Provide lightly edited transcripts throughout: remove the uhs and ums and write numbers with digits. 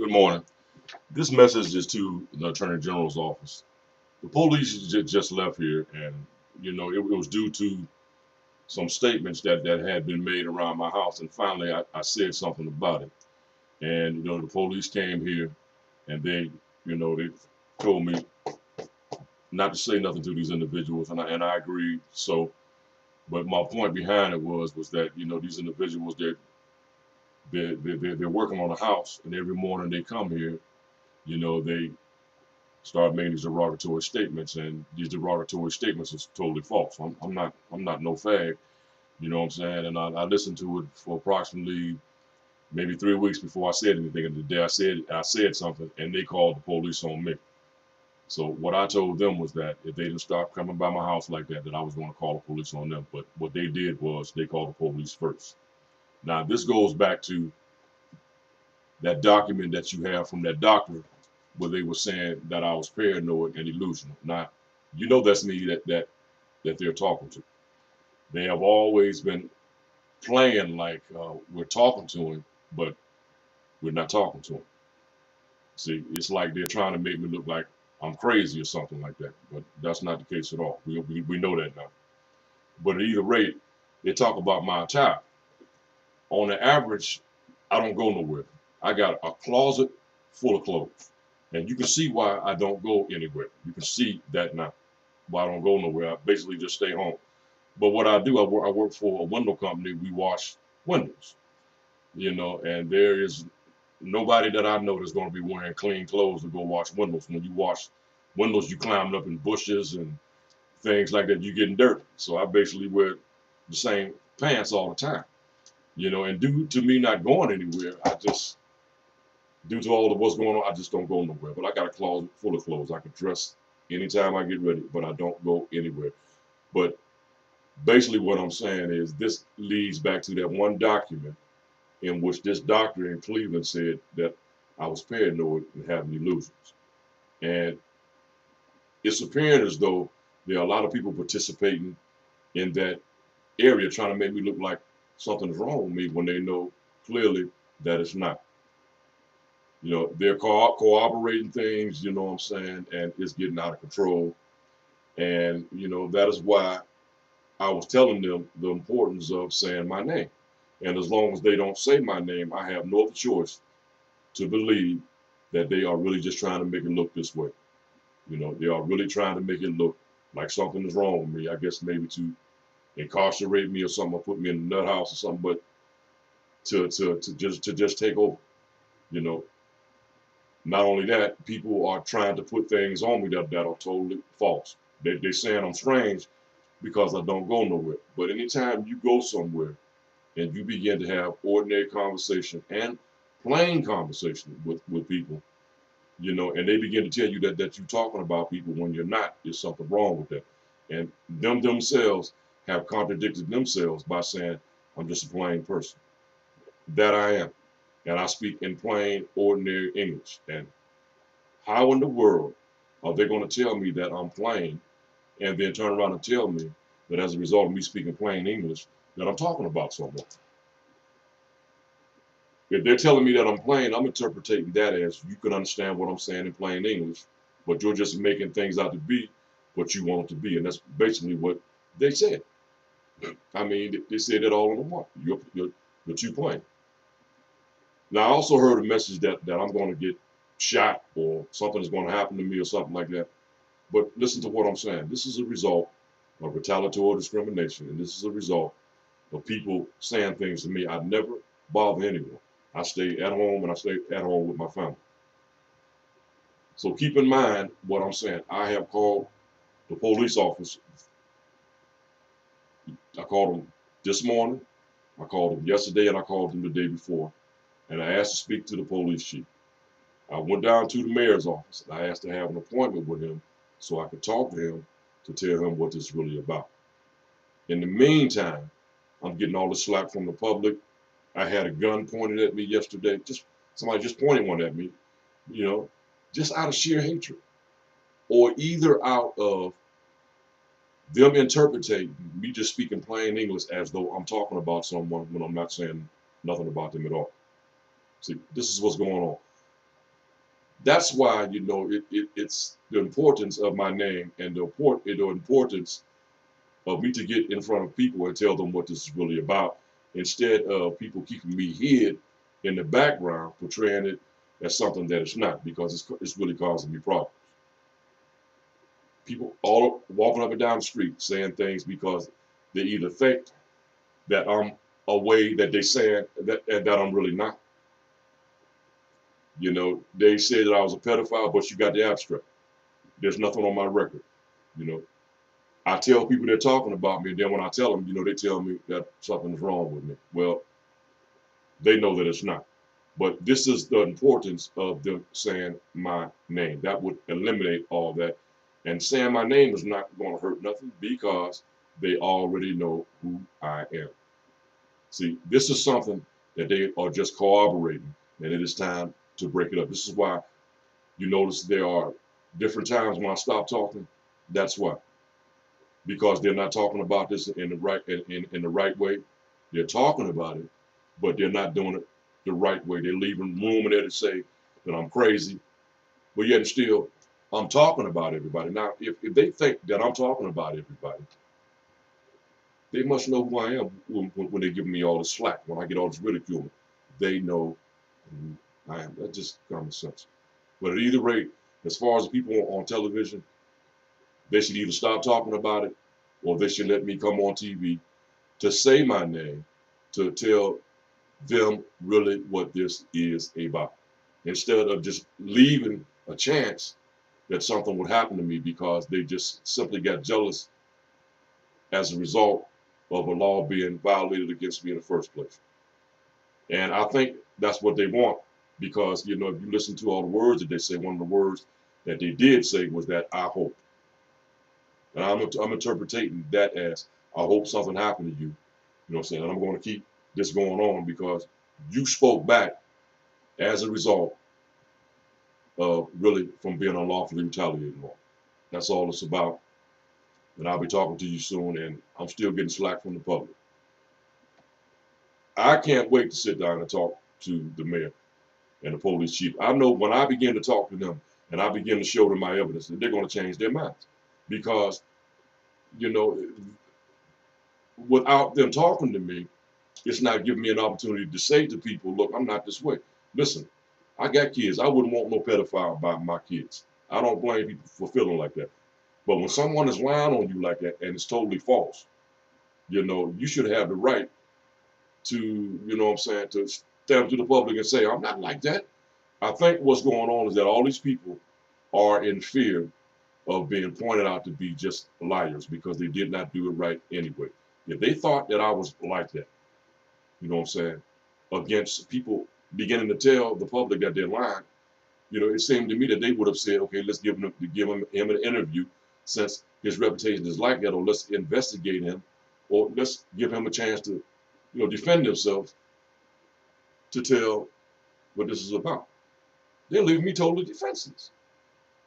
Good morning. This message is to the Attorney General's office. The police just left here, and it was due to some statements that had been made around my house, and finally I said something about it. And the police came here, and they told me not to say nothing to these individuals, and I agreed. So, but my point behind it was that these individuals they're working on a house, and every morning they come here, they start making these derogatory statements, and these derogatory statements are totally false. I'm not no fag, you know what I'm saying? And I listened to it for approximately maybe 3 weeks before I said anything. And the day I said something, and they called the police on me. So what I told them was that if they didn't stop coming by my house like that I was going to call the police on them. But what they did was they called the police first. Now this goes back to that document that you have from that doctor where they were saying that I was paranoid and delusional. Now, that's me that they're talking to. They have always been playing like we're talking to him, but we're not talking to him. See, it's like they're trying to make me look like I'm crazy or something like that, but that's not the case at all. We know that now. But at either rate, they talk about my attire. On the average, I don't go nowhere. I got a closet full of clothes. And you can see why I don't go anywhere. You can see that now. Why I don't go nowhere. I basically just stay home. But what I do, I work for a window company. We wash windows, and there is nobody that I know that's going to be wearing clean clothes to go wash windows. When you wash windows, you climbing up in bushes and things like that. You're getting dirty. So I basically wear the same pants all the time, and due to me not going anywhere, due to all of what's going on, I just don't go nowhere. But I got a closet full of clothes. I can dress anytime I get ready, but I don't go anywhere. But basically what I'm saying is this leads back to that one document in which this doctor in Cleveland said that I was paranoid and having illusions. And it's appearing as though there are a lot of people participating in that area trying to make me look like something's wrong with me when they know clearly that it's not. They're cooperating things, you know what I'm saying, and it's getting out of control. And, that is why I was telling them the importance of saying my name. And as long as they don't say my name, I have no other choice to believe that they are really just trying to make it look this way. They are really trying to make it look like something is wrong with me. I guess maybe to incarcerate me or something, or put me in the nut house or something, but to just take over. Not only that, people are trying to put things on me that are totally false. They're saying I'm strange because I don't go nowhere. But anytime you go somewhere and you begin to have ordinary conversation and plain conversation with people, and they begin to tell you that you're talking about people when you're not, there's something wrong with that. And them themselves have contradicted themselves by saying, I'm just a plain person. That I am. And I speak in plain, ordinary English. And how in the world are they going to tell me that I'm plain and then turn around and tell me that as a result of me speaking plain English, that I'm talking about someone? If they're telling me that I'm plain, I'm interpreting that as you can understand what I'm saying in plain English, but you're just making things out to be what you want it to be. And that's basically what they said. I mean, they said it all in one. You're too plain. Now, I also heard a message that I'm going to get shot or something is going to happen to me or something like that. But listen to what I'm saying. This is a result of retaliatory discrimination, and this is a result of people saying things to me. I never bother anyone. I stay at home, and I stay at home with my family. So keep in mind what I'm saying. I have called the police office. I called them this morning, I called them yesterday, and I called them the day before. And I asked to speak to the police chief. I went down to the mayor's office. And I asked to have an appointment with him so I could talk to him to tell him what this is really about. In the meantime, I'm getting all the slack from the public. I had a gun pointed at me yesterday. Somebody just pointed one at me, just out of sheer hatred. Or either out of them interpreting me just speaking plain English as though I'm talking about someone when I'm not saying nothing about them at all. See, this is what's going on. That's why, it's the importance of my name and the importance of me to get in front of people and tell them what this is really about, instead of people keeping me hid in the background, portraying it as something that it's not, because it's really causing me problems. People all walking up and down the street saying things because they either think that I'm a way that they saying that I'm really not. They say that I was a pedophile, but you got the abstract. There's nothing on my record. You know, I tell people they're talking about me, and then when I tell them, they tell me that something's wrong with me. Well, they know that it's not. But this is the importance of them saying my name. That would eliminate all that. And saying my name is not going to hurt nothing, because they already know who I am. See, this is something that they are just corroborating, and it is time to break it up. This is why you notice there are different times when I stop talking. That's why. Because they're not talking about this in the right way. They're talking about it, but they're not doing it the right way. They're leaving room in there to say that I'm crazy, but yet still I'm talking about everybody. Now, if they think that I'm talking about everybody, they must know who I am when they give me all this slack, when I get all this ridicule. They know who I am. That's just common sense. But at either rate, as far as the people on television, they should either stop talking about it, or they should let me come on TV to say my name, to tell them really what this is about, instead of just leaving a chance that something would happen to me because they just simply got jealous as a result of a law being violated against me in the first place. And I think that's what they want, because, if you listen to all the words that they say, one of the words that they did say was that I hope. And I'm interpreting that as, I hope something happened to you. You know what I'm saying? And I'm going to keep this going on because you spoke back as a result of really from being unlawfully retaliated on. That's all it's about. And I'll be talking to you soon, and I'm still getting slack from the public. I can't wait to sit down and talk to the mayor and the police chief. I know when I begin to talk to them and I begin to show them my evidence, that they're going to change their minds. Because, without them talking to me, it's not giving me an opportunity to say to people, look, I'm not this way. Listen, I got kids. I wouldn't want no pedophile about my kids. I don't blame people for feeling like that. But when someone is lying on you like that and it's totally false, you should have the right to, to stand to the public and say, I'm not like that. I think what's going on is that all these people are in fear of being pointed out to be just liars because they did not do it right anyway. If they thought that I was like that, against people beginning to tell the public that they're lying, it seemed to me that they would have said, okay, let's give him an interview, since his reputation is like that, or let's investigate him, or let's give him a chance to, defend himself, to tell what this is about. They're leaving me totally defenseless.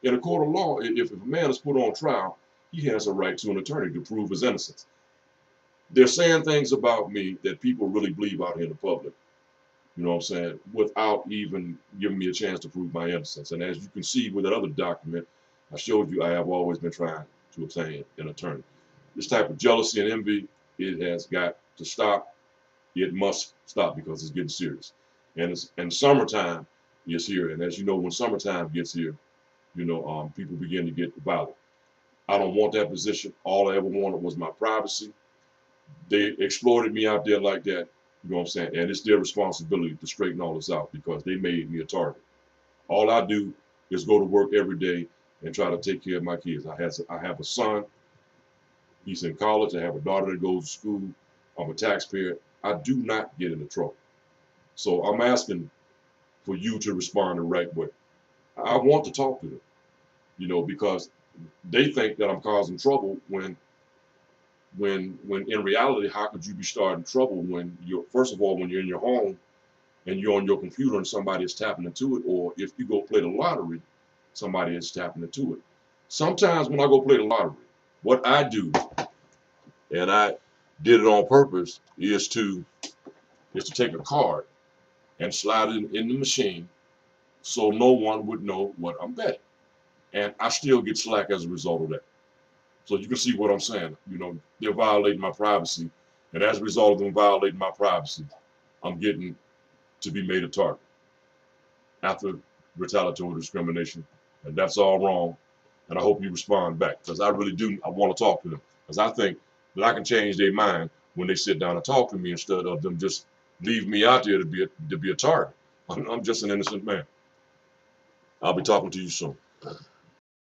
In a court of law, if a man is put on trial, he has a right to an attorney to prove his innocence. They're saying things about me that people really believe out here in the public, without even giving me a chance to prove my innocence. And as you can see with that other document, I showed you I have always been trying to obtain an attorney. This type of jealousy and envy, it has got to stop. It must stop because it's getting serious. And summertime is here. And as you know, when summertime gets here, people begin to get violent. I don't want that position. All I ever wanted was my privacy. They exploited me out there like that. You know what I'm saying? And it's their responsibility to straighten all this out because they made me a target. All I do is go to work every day and try to take care of my kids. I have a son. He's in college. I have a daughter that goes to school. I'm a taxpayer. I do not get into trouble. So I'm asking for you to respond the right way. I want to talk to them, because they think that I'm causing trouble when in reality, how could you be starting trouble when first of all, when you're in your home and you're on your computer and somebody is tapping into it, or if you go play the lottery, somebody is tapping into it. Sometimes when I go play the lottery, what I do, and I did it on purpose, is to take a card and slide it in the machine, so no one would know what I'm betting. And I still get slack as a result of that. So you can see what I'm saying. You know, they're violating my privacy. And as a result of them violating my privacy, I'm getting to be made a target after retaliatory discrimination. And that's all wrong. And I hope you respond back, because I really do. I want to talk to them, because I think that I can change their mind when they sit down and talk to me, instead of them just leave me out there to be a target. I'm just an innocent man. I'll be talking to you soon.